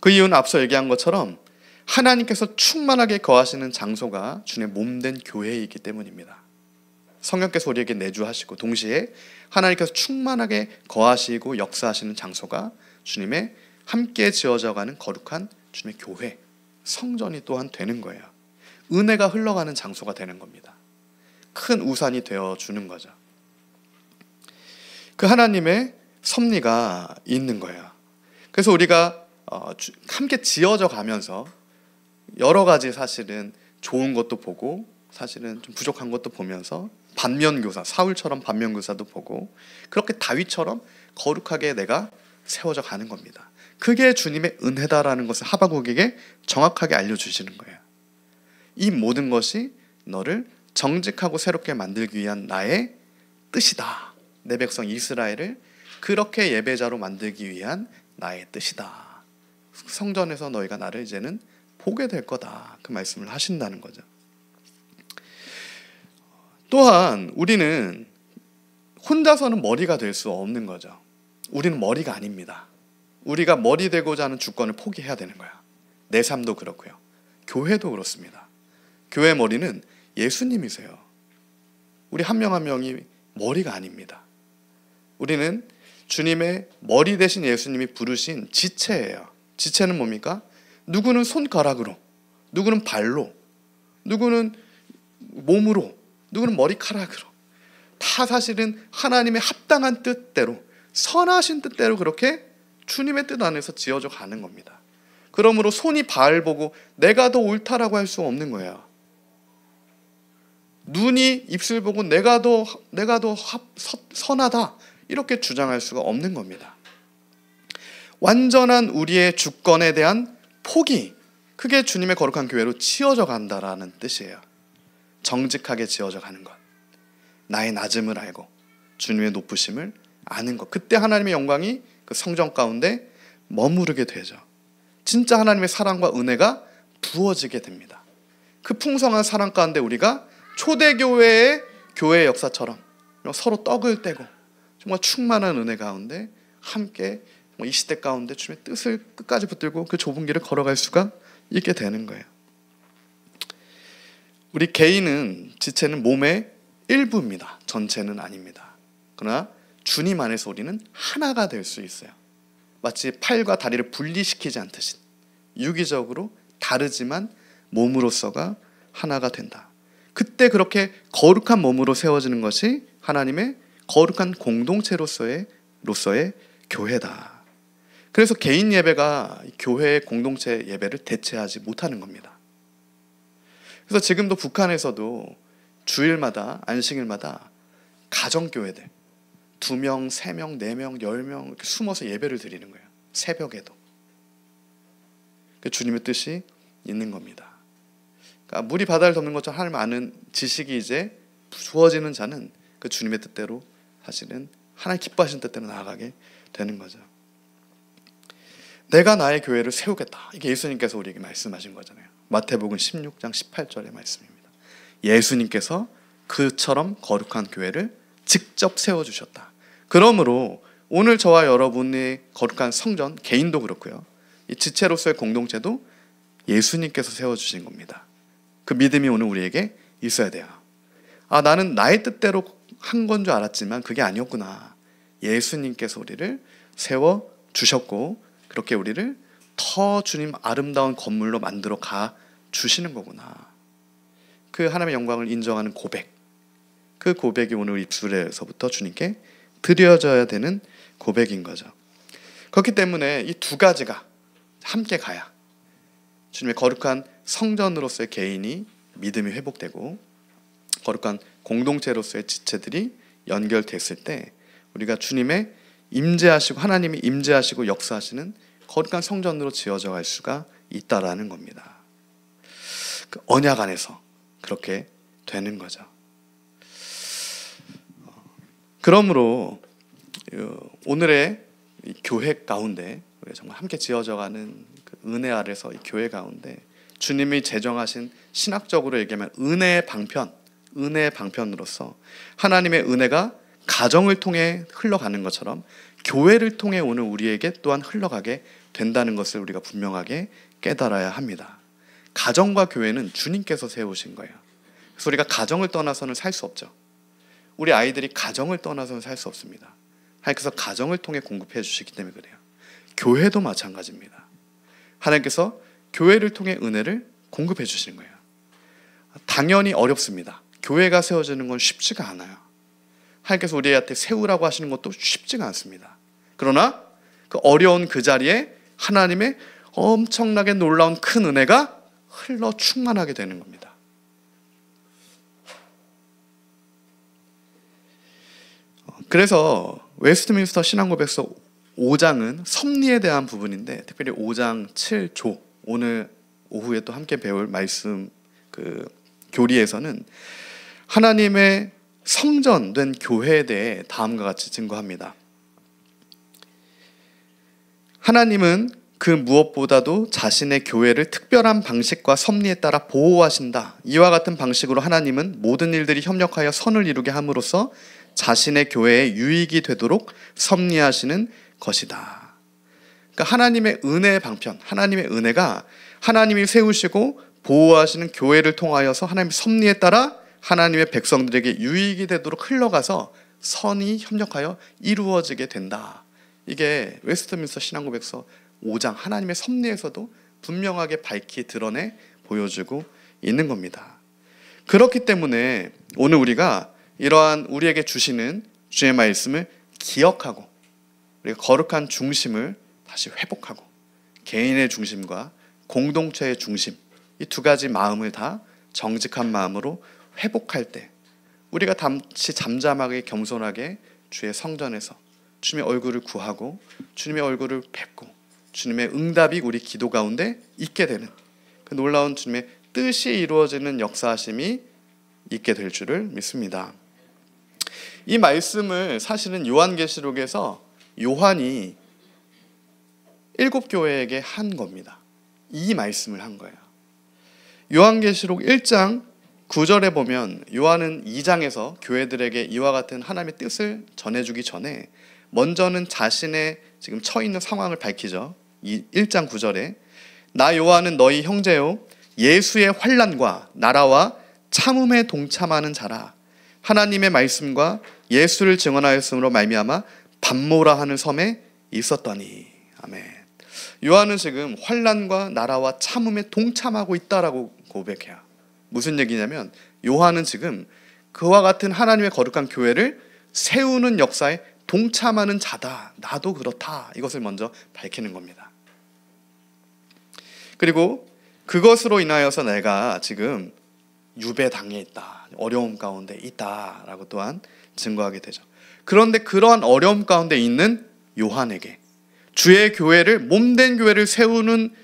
그 이유는 앞서 얘기한 것처럼 하나님께서 충만하게 거하시는 장소가 주님의 몸된 교회이기 때문입니다. 성령께서 우리에게 내주하시고 동시에 하나님께서 충만하게 거하시고 역사하시는 장소가 주님의 함께 지어져가는 거룩한 주님의 교회, 성전이 또한 되는 거예요. 은혜가 흘러가는 장소가 되는 겁니다. 큰 우산이 되어주는 거죠. 그 하나님의 섭리가 있는 거예요. 그래서 우리가 함께 지어져 가면서 여러 가지 사실은 좋은 것도 보고 사실은 좀 부족한 것도 보면서 반면교사, 사울처럼 반면교사도 보고 그렇게 다윗처럼 거룩하게 내가 세워져 가는 겁니다. 그게 주님의 은혜다라는 것을 하박국에게 정확하게 알려주시는 거예요. 이 모든 것이 너를 정직하고 새롭게 만들기 위한 나의 뜻이다. 내 백성 이스라엘을 그렇게 예배자로 만들기 위한 나의 뜻이다. 성전에서 너희가 나를 이제는 보게 될 거다. 그 말씀을 하신다는 거죠. 또한 우리는 혼자서는 머리가 될 수 없는 거죠. 우리는 머리가 아닙니다. 우리가 머리 되고자 하는 주권을 포기해야 되는 거야. 내 삶도 그렇고요. 교회도 그렇습니다. 교회 머리는 예수님이세요. 우리 한 명 한 명이 머리가 아닙니다. 우리는 주님의 머리 대신 예수님이 부르신 지체예요. 지체는 뭡니까? 누구는 손가락으로, 누구는 발로, 누구는 몸으로, 누구는 머리카락으로. 다 사실은 하나님의 합당한 뜻대로, 선하신 뜻대로 그렇게 주님의 뜻 안에서 지어져 가는 겁니다. 그러므로 손이 발 보고 내가 더 옳다라고 할 수 없는 거예요. 눈이 입술 보고 내가 더 선하다 이렇게 주장할 수가 없는 겁니다. 완전한 우리의 주권에 대한 포기, 그게 주님의 거룩한 교회로 지어져 간다라는 뜻이에요. 정직하게 지어져 가는 것, 나의 낮음을 알고 주님의 높으심을 아는 것, 그때 하나님의 영광이 그 성전 가운데 머무르게 되죠. 진짜 하나님의 사랑과 은혜가 부어지게 됩니다. 그 풍성한 사랑 가운데 우리가 초대교회의 교회의 역사처럼 서로 떡을 떼고 정말 충만한 은혜 가운데 함께 이 시대 가운데 주님의 뜻을 끝까지 붙들고 그 좁은 길을 걸어갈 수가 있게 되는 거예요. 우리 개인은, 지체는 몸의 일부입니다. 전체는 아닙니다. 그러나 주님 안에서 우리는 하나가 될 수 있어요. 마치 팔과 다리를 분리시키지 않듯이 유기적으로 다르지만 몸으로서가 하나가 된다. 그때 그렇게 거룩한 몸으로 세워지는 것이 하나님의 거룩한 공동체로서의 교회다. 그래서 개인 예배가 교회의 공동체 예배를 대체하지 못하는 겁니다. 그래서 지금도 북한에서도 주일마다, 안식일마다 가정교회들 2명, 3명, 4명, 10명 이렇게 숨어서 예배를 드리는 거예요. 새벽에도. 주님의 뜻이 있는 겁니다. 그러니까 물이 바다를 덮는 것처럼 하나님 아는 지식이 이제 주어지는 자는 그 주님의 뜻대로 사실은 하나님 기뻐하시는 뜻대로 나아가게 되는 거죠. 내가 나의 교회를 세우겠다. 이게 예수님께서 우리에게 말씀하신 거잖아요. 마태복음 16장 18절의 말씀입니다. 예수님께서 그처럼 거룩한 교회를 직접 세워주셨다. 그러므로 오늘 저와 여러분의 거룩한 성전, 개인도 그렇고요. 이 지체로서의 공동체도 예수님께서 세워주신 겁니다. 그 믿음이 오늘 우리에게 있어야 돼요. 아, 나는 나의 뜻대로 한 건 줄 알았지만 그게 아니었구나. 예수님께서 우리를 세워주셨고 그렇게 우리를 더 주님 아름다운 건물로 만들어 가 주시는 거구나. 그 하나님의 영광을 인정하는 고백, 그 고백이 오늘 입술에서부터 주님께 드려져야 되는 고백인 거죠. 그렇기 때문에 이 두 가지가 함께 가야 주님의 거룩한 성전으로서의 개인이 믿음이 회복되고 거룩한 공동체로서의 지체들이 연결됐을 때 우리가 주님의 임재하시고 하나님이 임재하시고 역사하시는 거룩한 성전으로 지어져 갈 수가 있다라는 겁니다. 그 언약 안에서 그렇게 되는 거죠. 그러므로 오늘의 교회 가운데 우리가 정말 함께 지어져가는 그 은혜 아래서 이 교회 가운데 주님이 제정하신 신학적으로 얘기하면 은혜의 방편으로서 하나님의 은혜가 가정을 통해 흘러가는 것처럼 교회를 통해 오늘 우리에게 또한 흘러가게 된다는 것을 우리가 분명하게 깨달아야 합니다. 가정과 교회는 주님께서 세우신 거예요. 그래서 우리가 가정을 떠나서는 살 수 없죠. 우리 아이들이 가정을 떠나서는 살 수 없습니다. 하나님께서 가정을 통해 공급해 주시기 때문에 그래요. 교회도 마찬가지입니다. 하나님께서 교회를 통해 은혜를 공급해 주시는 거예요. 당연히 어렵습니다. 교회가 세워지는 건 쉽지가 않아요. 하나님께서 우리한테 세우라고 하시는 것도 쉽지가 않습니다. 그러나 그 어려운 그 자리에 하나님의 엄청나게 놀라운 큰 은혜가 흘러 충만하게 되는 겁니다. 그래서 웨스트민스터 신앙고백서 5장은 섭리에 대한 부분인데 특별히 5장 7조 오늘 오후에 또 함께 배울 말씀 그 교리에서는 하나님의 성전된 교회에 대해 다음과 같이 증거합니다. 하나님은 그 무엇보다도 자신의 교회를 특별한 방식과 섭리에 따라 보호하신다. 이와 같은 방식으로 하나님은 모든 일들이 협력하여 선을 이루게 함으로써 자신의 교회에 유익이 되도록 섭리하시는 것이다. 그러니까 하나님의 은혜의 방편, 하나님의 은혜가 하나님이 세우시고 보호하시는 교회를 통하여서 하나님의 섭리에 따라 하나님의 백성들에게 유익이 되도록 흘러가서 선이 협력하여 이루어지게 된다. 이게 웨스트민스터 신앙고백서 5장 하나님의 섭리에서도 분명하게 밝히 드러내 보여주고 있는 겁니다. 그렇기 때문에 오늘 우리가 이러한 우리에게 주시는 주의 말씀을 기억하고 우리가 거룩한 중심을 다시 회복하고 개인의 중심과 공동체의 중심, 이 두 가지 마음을 다 정직한 마음으로 회복할 때 우리가 다시 잠잠하게 겸손하게 주의 성전에서 주님의 얼굴을 구하고 주님의 얼굴을 뵙고 주님의 응답이 우리 기도 가운데 있게 되는 그 놀라운 주님의 뜻이 이루어지는 역사하심이 있게 될 줄을 믿습니다. 이 말씀을 사실은 요한계시록에서 요한이 7교회에게 한 겁니다. 이 말씀을 한 거예요. 요한계시록 1장 9절에 보면 요한은 2장에서 교회들에게 이와 같은 하나님의 뜻을 전해주기 전에 먼저는 자신의 지금 처해 있는 상황을 밝히죠. 1장 9절에 나 요한은 너희 형제요 예수의 환난과 나라와 참음에 동참하는 자라. 하나님의 말씀과 예수를 증언하였으므로 말미암아 밤모라 하는 섬에 있었더니. 아멘. 요한은 지금 환난과 나라와 참음에 동참하고 있다라고 고백해요. 무슨 얘기냐면 요한은 지금 그와 같은 하나님의 거룩한 교회를 세우는 역사에 동참하는 자다. 나도 그렇다. 이것을 먼저 밝히는 겁니다. 그리고 그것으로 인하여서 내가 지금 유배당해 있다. 어려움 가운데 있다라고 또한 증거하게 되죠. 그런데 그러한 어려움 가운데 있는 요한에게 주의 교회를 몸된 교회를 세우는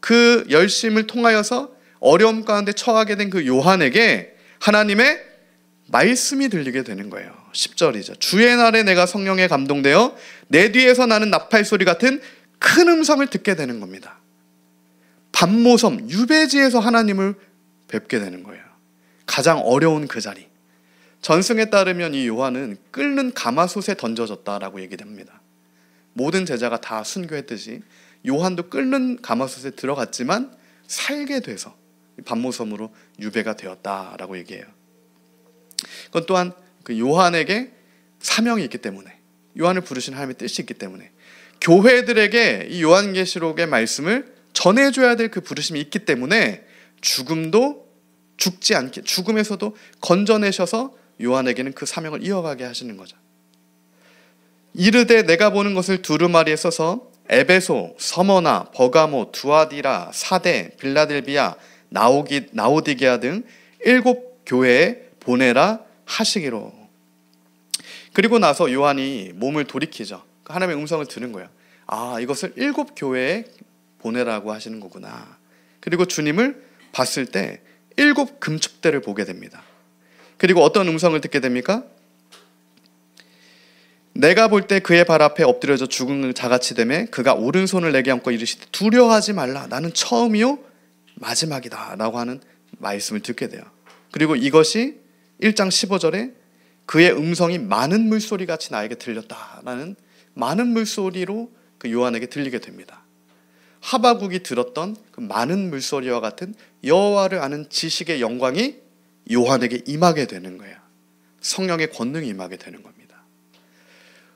그 열심을 통하여서 어려움 가운데 처하게 된 그 요한에게 하나님의 말씀이 들리게 되는 거예요. 10절이죠. 주의 날에 내가 성령에 감동되어 내 뒤에서 나는 나팔 소리 같은 큰 음성을 듣게 되는 겁니다. 밤모섬 유배지에서 하나님을 뵙게 되는 거예요. 가장 어려운 그 자리. 전승에 따르면 이 요한은 끓는 가마솥에 던져졌다라고 얘기됩니다. 모든 제자가 다 순교했듯이 요한도 끓는 가마솥에 들어갔지만 살게 돼서 밤모섬으로 유배가 되었다라고 얘기해요. 그건 또한 그 요한에게 사명이 있기 때문에 요한을 부르신 하나님의 뜻이 있기 때문에 교회들에게 이 요한계시록의 말씀을 전해줘야 될 그 부르심이 있기 때문에 죽음도 죽지 않게 죽음에서도 건져내셔서 요한에게는 그 사명을 이어가게 하시는 거죠. 이르되 내가 보는 것을 두루마리에 써서 에베소, 서머나, 버가모, 두아디라, 사데, 빌라델비아, 나오디게아 등 7교회에 보내라 하시기로. 그리고 나서 요한이 몸을 돌이키죠. 하나님의 음성을 들은 거예요. 아, 이것을 7교회에 보내라고 하시는 거구나. 그리고 주님을 봤을 때 7 금축대를 보게 됩니다. 그리고 어떤 음성을 듣게 됩니까? 내가 볼 때 그의 발 앞에 엎드려져 죽은 자같이 되매 그가 오른손을 내게 얹고 이르시되 두려워하지 말라. 나는 처음이요 마지막이다 라고 하는 말씀을 듣게 돼요. 그리고 이것이 1장 15절에 그의 음성이 많은 물소리같이 나에게 들렸다라는 많은 물소리로 그 요한에게 들리게 됩니다. 하바국이 들었던 그 많은 물소리와 같은 여호와를 아는 지식의 영광이 요한에게 임하게 되는 거예요. 성령의 권능이 임하게 되는 겁니다.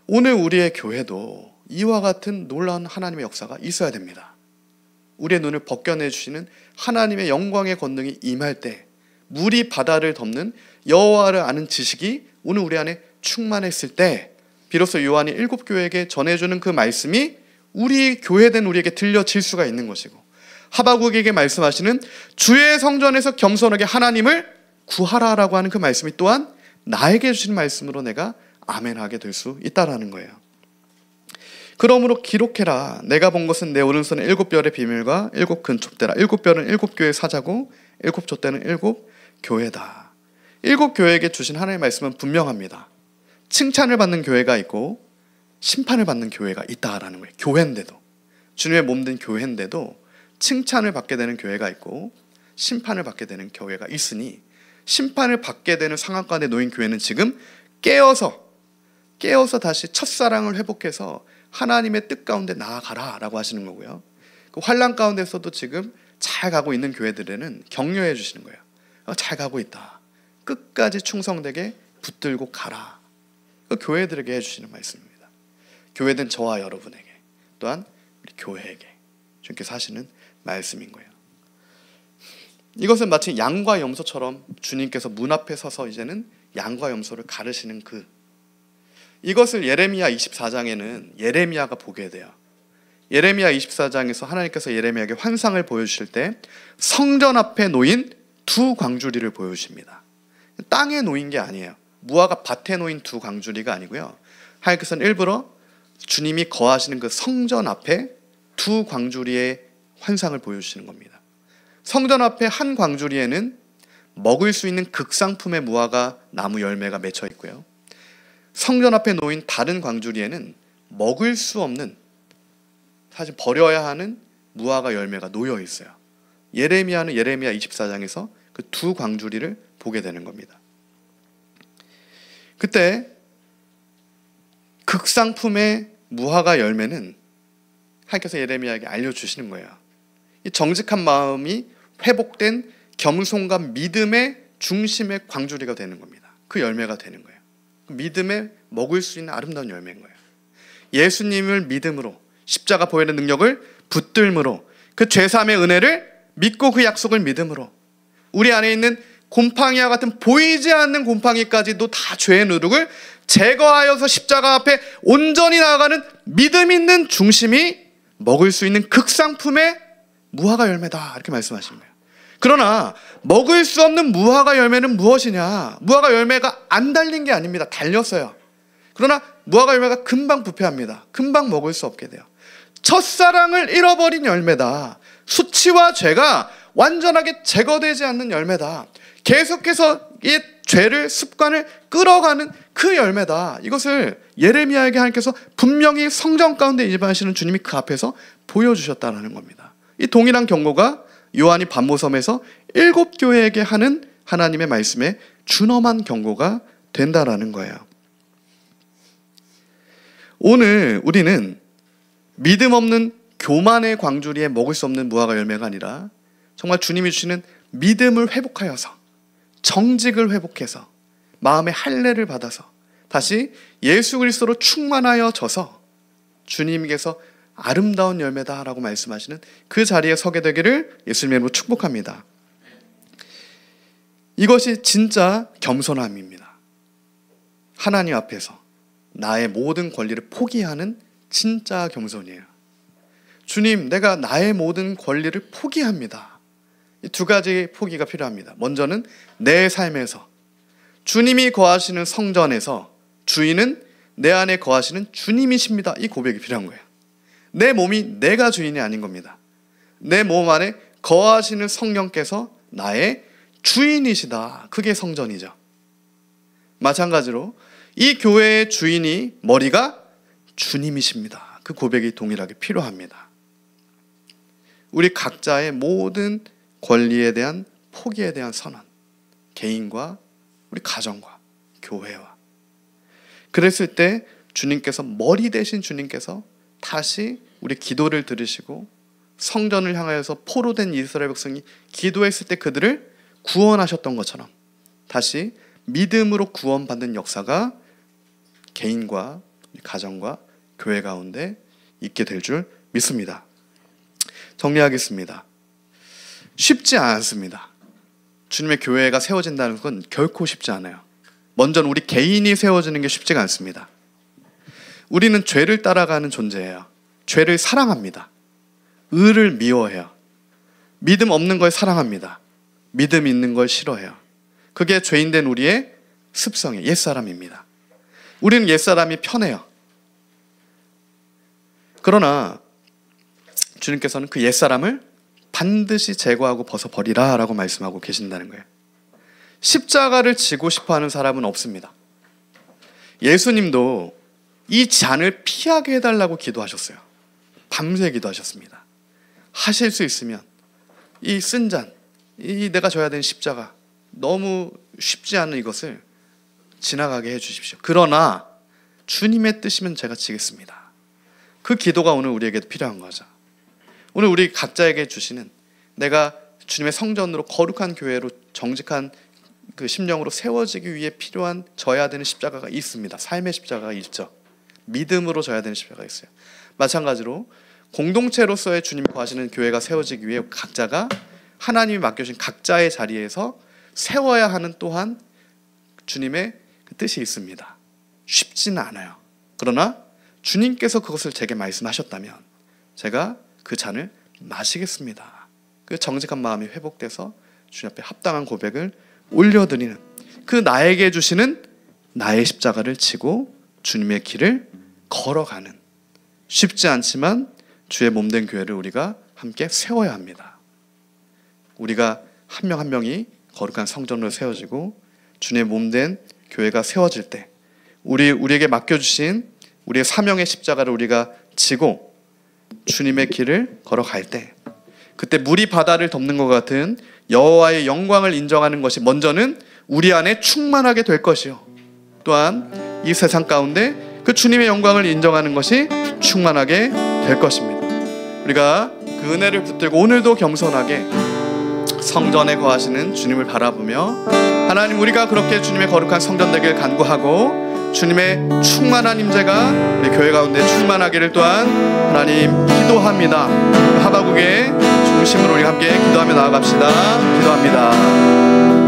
오늘 우리의 교회도 이와 같은 놀라운 하나님의 역사가 있어야 됩니다. 우리의 눈을 벗겨내 주시는 하나님의 영광의 권능이 임할 때 물이 바다를 덮는 여호와를 아는 지식이 오늘 우리 안에 충만했을 때 비로소 요한이 7교회에게 전해주는 그 말씀이 우리 교회된 우리에게 들려질 수가 있는 것이고 하바국에게 말씀하시는 주의 성전에서 겸손하게 하나님을 구하라라고 하는 그 말씀이 또한 나에게 주신 말씀으로 내가 아멘하게 될 수 있다라는 거예요. 그러므로 기록해라. 내가 본 것은 내 오른손에 7별의 비밀과 7 근촉대라. 7별은 7교회의 사자고 7촛대는 7교회다. 일곱 교회에게 주신 하나님의 말씀은 분명합니다. 칭찬을 받는 교회가 있고 심판을 받는 교회가 있다라는 거예요. 교회인데도, 주님의 몸된 교회인데도 칭찬을 받게 되는 교회가 있고 심판을 받게 되는 교회가 있으니, 심판을 받게 되는 상황 가운데 놓인 교회는 지금 깨어서 다시 첫사랑을 회복해서 하나님의 뜻 가운데 나아가라 라고 하시는 거고요. 그 환난 가운데서도 지금 잘 가고 있는 교회들에는 격려해 주시는 거예요. 잘 가고 있다, 끝까지 충성되게 붙들고 가라. 그 교회들에게 해주시는 말씀입니다. 교회는 저와 여러분에게, 또한 우리 교회에게 주님께서 하시는 말씀인 거예요. 이것은 마치 양과 염소처럼 주님께서 문 앞에 서서 이제는 양과 염소를 가르시는 이것을 예레미야 24장에는 예레미야가 보게 돼요. 예레미야 24장에서 하나님께서 예레미야에게 환상을 보여주실 때 성전 앞에 놓인 두 광주리를 보여주십니다. 땅에 놓인 게 아니에요. 무화과 밭에 놓인 두 광주리가 아니고요. 하나님께서는 일부러 주님이 거하시는 그 성전 앞에 두 광주리의 환상을 보여주시는 겁니다. 성전 앞에 한 광주리에는 먹을 수 있는 극상품의 무화과 나무 열매가 맺혀 있고요. 성전 앞에 놓인 다른 광주리에는 먹을 수 없는, 사실 버려야 하는 무화과 열매가 놓여 있어요. 예레미야는 예레미야 24장에서 그 두 광주리를 보게 되는 겁니다. 그때 극상품의 무화과 열매는 하나님께서 예레미야에게 알려주시는 거예요. 이 정직한 마음이 회복된 겸손과 믿음의 중심의 광주리가 되는 겁니다. 그 열매가 되는 거예요. 믿음에 먹을 수 있는 아름다운 열매인 거예요. 예수님을 믿음으로, 십자가 보혈의 능력을 붙들므로, 그 죄사함의 은혜를 믿고 그 약속을 믿음으로, 우리 안에 있는 곰팡이와 같은 보이지 않는 곰팡이까지도 다 죄의 누룩을 제거하여서 십자가 앞에 온전히 나아가는 믿음 있는 중심이 먹을 수 있는 극상품의 무화과 열매다, 이렇게 말씀하신 거예요. 그러나 먹을 수 없는 무화과 열매는 무엇이냐? 무화과 열매가 안 달린 게 아닙니다. 달렸어요. 그러나 무화과 열매가 금방 부패합니다. 금방 먹을 수 없게 돼요. 첫사랑을 잃어버린 열매다. 수치와 죄가 완전하게 제거되지 않는 열매다. 계속해서 이 죄를, 습관을 끌어가는 그 열매다. 이것을 예레미야에게 하나님께서 분명히 성전 가운데 임하시는 주님이 그 앞에서 보여주셨다는 겁니다. 이 동일한 경고가 요한이 반모섬에서 7교회에게 하는 하나님의 말씀에 준엄한 경고가 된다라는 거예요. 오늘 우리는 믿음 없는 교만의 광주리에 먹을 수 없는 무화과 열매가 아니라 정말 주님이 주시는 믿음을 회복하여서, 정직을 회복해서, 마음의 할례를 받아서 다시 예수 그리스도로 충만하여져서 주님께서 아름다운 열매다라고 말씀하시는 그 자리에 서게 되기를 예수님의 이름으로 축복합니다. 이것이 진짜 겸손함입니다. 하나님 앞에서 나의 모든 권리를 포기하는 진짜 겸손이에요. 주님, 내가 나의 모든 권리를 포기합니다. 이 두 가지 포기가 필요합니다. 먼저는 내 삶에서, 주님이 거하시는 성전에서 주인은 내 안에 거하시는 주님이십니다. 이 고백이 필요한 거예요. 내 몸이 내가 주인이 아닌 겁니다. 내 몸 안에 거하시는 성령께서 나의 주인이시다. 그게 성전이죠. 마찬가지로 이 교회의 주인이, 머리가 주님이십니다. 그 고백이 동일하게 필요합니다. 우리 각자의 모든 권리에 대한 포기에 대한 선언, 개인과 우리 가정과 교회와, 그랬을 때 주님께서, 머리 대신 주님께서 다시 우리 기도를 들으시고 성전을 향하여서 포로된 이스라엘 백성이 기도했을 때 그들을 구원하셨던 것처럼 다시 믿음으로 구원받는 역사가 개인과 가정과 교회 가운데 있게 될 줄 믿습니다. 정리하겠습니다. 쉽지 않습니다. 주님의 교회가 세워진다는 건 결코 쉽지 않아요. 먼저는 우리 개인이 세워지는 게 쉽지가 않습니다. 우리는 죄를 따라가는 존재예요. 죄를 사랑합니다. 의를 미워해요. 믿음 없는 걸 사랑합니다. 믿음 있는 걸 싫어해요. 그게 죄인된 우리의 습성이에요. 옛사람입니다. 우리는 옛사람이 편해요. 그러나 주님께서는 그 옛사람을 반드시 제거하고 벗어버리라 라고 말씀하고 계신다는 거예요. 십자가를 지고 싶어하는 사람은 없습니다. 예수님도 이 잔을 피하게 해달라고 기도하셨어요. 밤새 기도하셨습니다. 하실 수 있으면 이 쓴 잔, 이 내가 져야 되는 십자가, 너무 쉽지 않은 이것을 지나가게 해주십시오. 그러나 주님의 뜻이면 제가 지겠습니다. 그 기도가 오늘 우리에게도 필요한 거죠. 오늘 우리 각자에게 주시는, 내가 주님의 성전으로 거룩한 교회로 정직한 그 심령으로 세워지기 위해 필요한 져야 되는 십자가가 있습니다. 삶의 십자가가 있죠. 믿음으로 져야 되는 십자가가 있어요. 마찬가지로 공동체로서의 주님이 거하시는 교회가 세워지기 위해 각자가 하나님이 맡겨주신 각자의 자리에서 세워야 하는 또한 주님의 그 뜻이 있습니다. 쉽지는 않아요. 그러나 주님께서 그것을 제게 말씀하셨다면 제가 그 잔을 마시겠습니다. 그 정직한 마음이 회복돼서 주님 앞에 합당한 고백을 올려드리는, 그 나에게 주시는 나의 십자가를 지고 주님의 길을 걸어가는, 쉽지 않지만 주의 몸된 교회를 우리가 함께 세워야 합니다. 우리가 한 명 한 명이 거룩한 성전으로 세워지고 주님의 몸된 교회가 세워질 때, 우리에게 맡겨주신 우리의 사명의 십자가를 우리가 지고 주님의 길을 걸어갈 때, 그때 물이 바다를 덮는 것 같은 여호와의 영광을 인정하는 것이 먼저는 우리 안에 충만하게 될 것이요, 또한 이 세상 가운데 그 주님의 영광을 인정하는 것이 충만하게 될 것입니다. 우리가 그 은혜를 붙들고 오늘도 겸손하게 성전에 거하시는 주님을 바라보며, 하나님, 우리가 그렇게 주님의 거룩한 성전 되길 간구하고 주님의 충만한 임재가 우리 교회 가운데 충만하기를 또한 하나님 기도합니다. 하바국의 중심으로 우리 함께 기도하며 나아갑시다. 기도합니다.